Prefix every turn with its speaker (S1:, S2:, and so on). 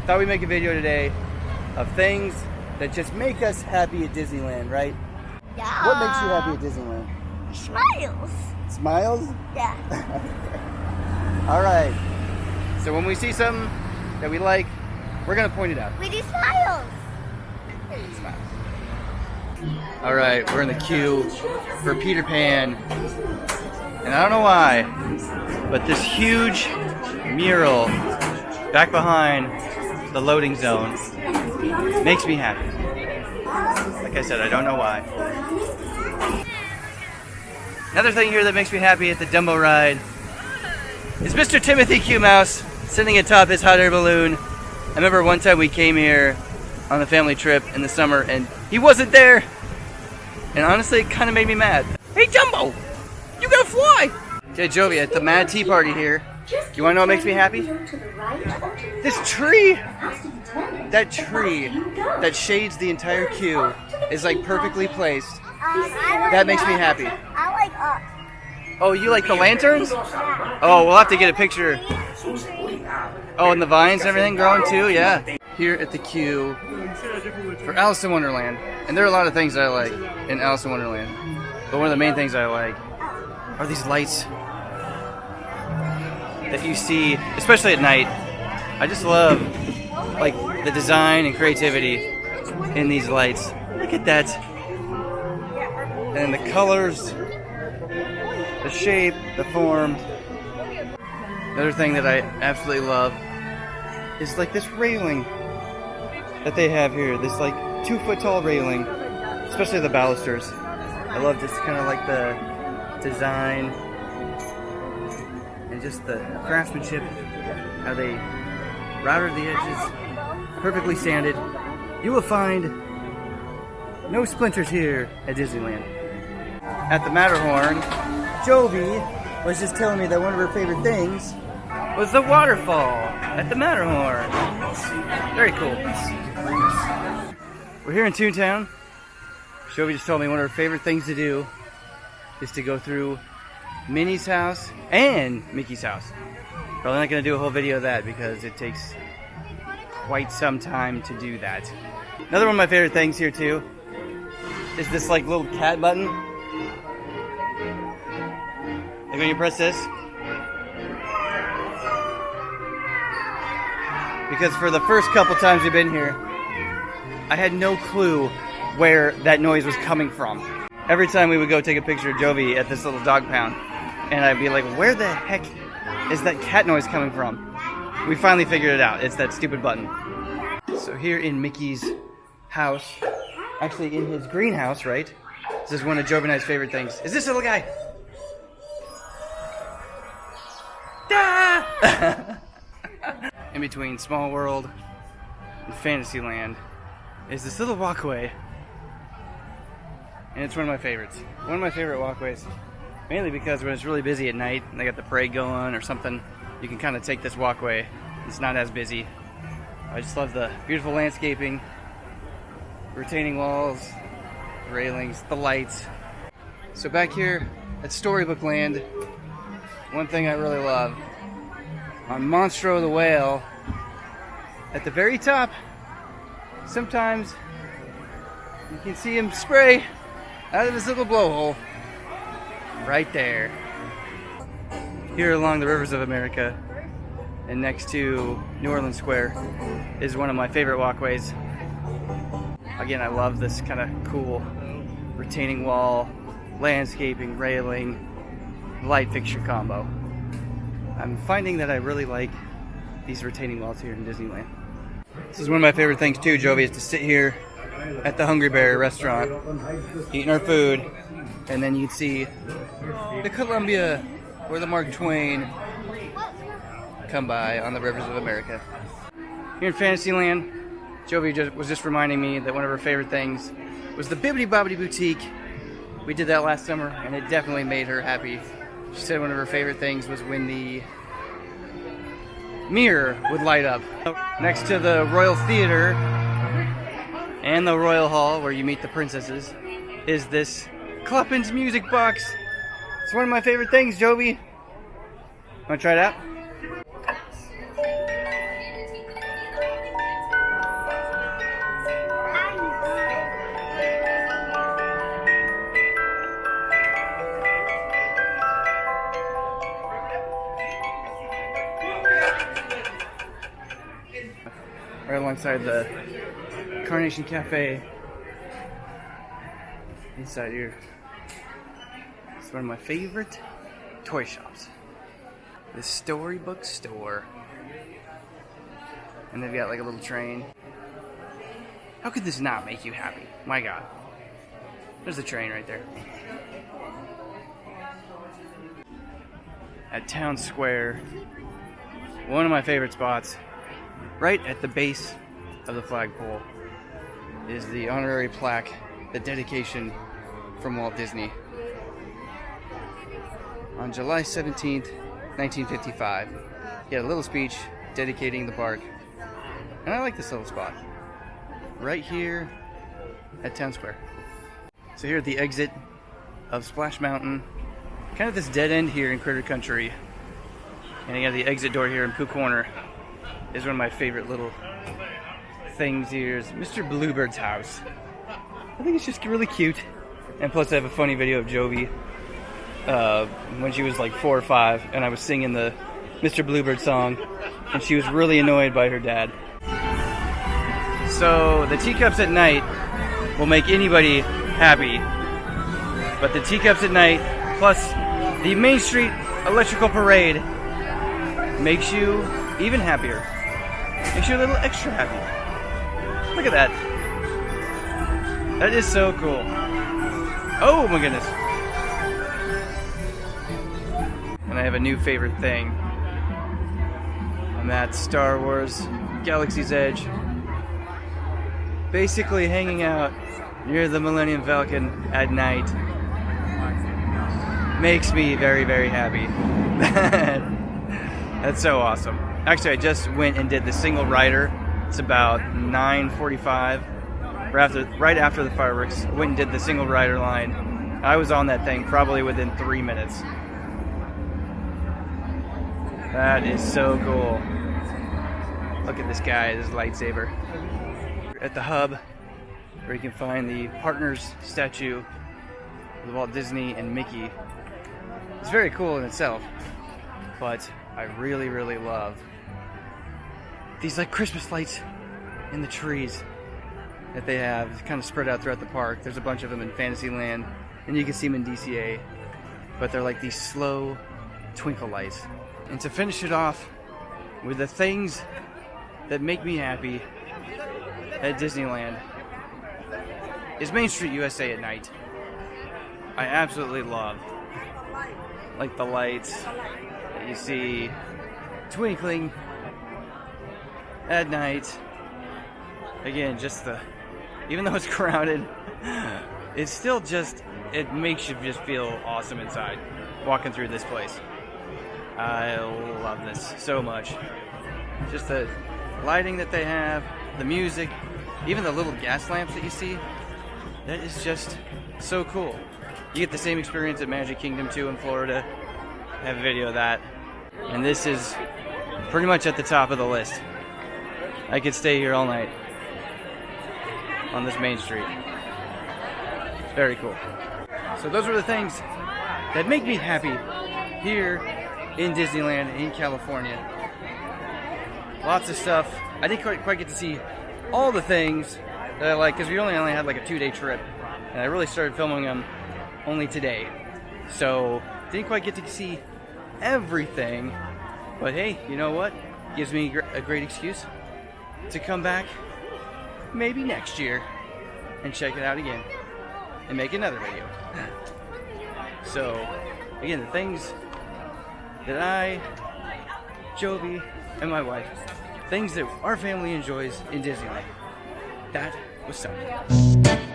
S1: thought we'd make a video today of things that just make us happy at Disneyland, right?
S2: Yeah.
S1: What makes you happy at Disneyland?
S2: Smiles.
S1: Smiles?
S2: Yeah.
S1: All right. So when we see something that we like, we're gonna point it out.
S2: We do smiles.
S1: All right, we're in the queue for Peter Pan. And I don't know why, but this huge mural back behind the loading zone makes me happy. Like I said, I don't know why. Another thing here that makes me happy at the Dumbo ride is Mr. Timothy Q Mouse sitting atop his hot air balloon. I remember one time we came here on a family trip in the summer and he wasn't there. And honestly, it kind of made me mad. Hey Dumbo, you gotta fly! Okay, Jovi, at the Mad Tea Party here, do you wanna know what makes me happy? This tree! That tree that shades the entire queue is like perfectly placed. That makes me happy.
S2: I like us.
S1: Oh, you like the lanterns? Oh, we'll have to get a picture. Oh, and the vines and everything growing too, yeah. Here at the queue for Alice in Wonderland. And there are a lot of things that I like in Alice in Wonderland. But one of the main things I like are these lights that you see, especially at night. I just love like the design and creativity in these lights. Look at that. And the colors, the shape, the form. Another thing that I absolutely love is like this railing that they have here. This like 2-foot tall railing, especially the balusters. I love just kind of like the design and just the craftsmanship, how they routed the edges, perfectly sanded. You will find no splinters here at Disneyland. At the Matterhorn, Jovi was just telling me that one of her favorite things was the waterfall at the Matterhorn. Very cool. We're here in Toontown. Jovi just told me one of her favorite things to do is to go through Minnie's house and Mickey's house. Probably not going to do a whole video of that because it takes quite some time to do that. Another one of my favorite things here too is this like little cat button. Like when you press this. Because for the first couple times we've been here, I had no clue where that noise was coming from. Every time we would go take a picture of Jovi at this little dog pound, and I'd be like, where the heck is that cat noise coming from? We finally figured it out. It's that stupid button. So here in Mickey's house, actually in his greenhouse, right? This is one of Jovi and I's favorite things. Is this little guy? In between Small World and Fantasyland is this little walkway. And it's one of my favorites. One of my favorite walkways. Mainly because when it's really busy at night and they got the parade going or something, you can kind of take this walkway. It's not as busy. I just love the beautiful landscaping, retaining walls, railings, the lights. So back here at Storybook Land, one thing I really love, on Monstro the Whale, at the very top, sometimes you can see him spray out of this little blowhole right there. Here along the rivers of America and next to New Orleans Square is one of my favorite walkways. Again, I love this kind of cool retaining wall, landscaping, railing, light fixture combo. I'm finding that I really like these retaining walls here in Disneyland. This is one of my favorite things too, Jovi, is to sit here at the Hungry Bear restaurant, eating our food, and then you'd see the Columbia or the Mark Twain come by on the rivers of America. Here in Fantasyland, Jovi was just reminding me that one of her favorite things was the Bibbidi Bobbidi Boutique. We did that last summer, and it definitely made her happy. She said one of her favorite things was when the mirror would light up. Next to the Royal Theater and the Royal Hall, where you meet the princesses, is this Cluppin's Music Box. It's one of my favorite things, Jovi. Want to try it out? alongside the Carnation Cafe. Inside here, it's one of my favorite toy shops. The Storybook Store. And they've got like a little train. How could this not make you happy? My God. There's the train right there. At Town Square, one of my favorite spots, right at the base of the flagpole, is the honorary plaque, the dedication from Walt Disney. On July 17th, 1955, he had a little speech dedicating the park. And I like this little spot. Right here at Town Square. So here at the exit of Splash Mountain, kind of this dead end here in Critter Country. And again, the exit door here in Pooh Corner is one of my favorite little things here. Is Mr. Bluebird's house. I think it's just really cute. And plus I have a funny video of Jovi when she was like 4 or 5 and I was singing the Mr. Bluebird song and she was really annoyed by her dad. So the teacups at night will make anybody happy. But the teacups at night plus the Main Street Electrical Parade makes you even happier. Makes you a little extra happy. Look at that. That is so cool. Oh my goodness. And I have a new favorite thing. I'm at Star Wars Galaxy's Edge. Basically hanging out near the Millennium Falcon at night. Makes me very, very happy. That's so awesome. Actually, I just went and did the single rider. It's about 9:45. Right after the fireworks, went and did the single rider line. I was on that thing probably within 3 minutes. That is so cool. Look at this guy, this lightsaber. At the hub, where you can find the partners statue of Walt Disney and Mickey. It's very cool in itself, but I really, really love these like Christmas lights in the trees that they have kind of spread out throughout the park. There's a bunch of them in Fantasyland, and you can see them in DCA, but they're like these slow twinkle lights. And to finish it off with the things that make me happy at Disneyland is Main Street USA at night. I absolutely love like the lights that you see twinkling at night. Again, just even though it's crowded, it's still just, it makes you just feel awesome inside walking through this place. I love this so much. Just the lighting that they have, the music, even the little gas lamps that you see, that is just so cool. You get the same experience at Magic Kingdom 2 in Florida. I have a video of that. And this is pretty much at the top of the list. I could stay here all night on this Main Street. It's very cool. So those were the things that make me happy here in Disneyland in California. Lots of stuff. I didn't quite get to see all the things that I like because we only had like a 2-day trip, and I really started filming them only today. So didn't quite get to see everything, but hey, you know what? Gives me a great excuse to come back maybe next year and check it out again and make another video. So again, the things that I, Jovi, and my wife, things that our family enjoys in Disneyland. That was something.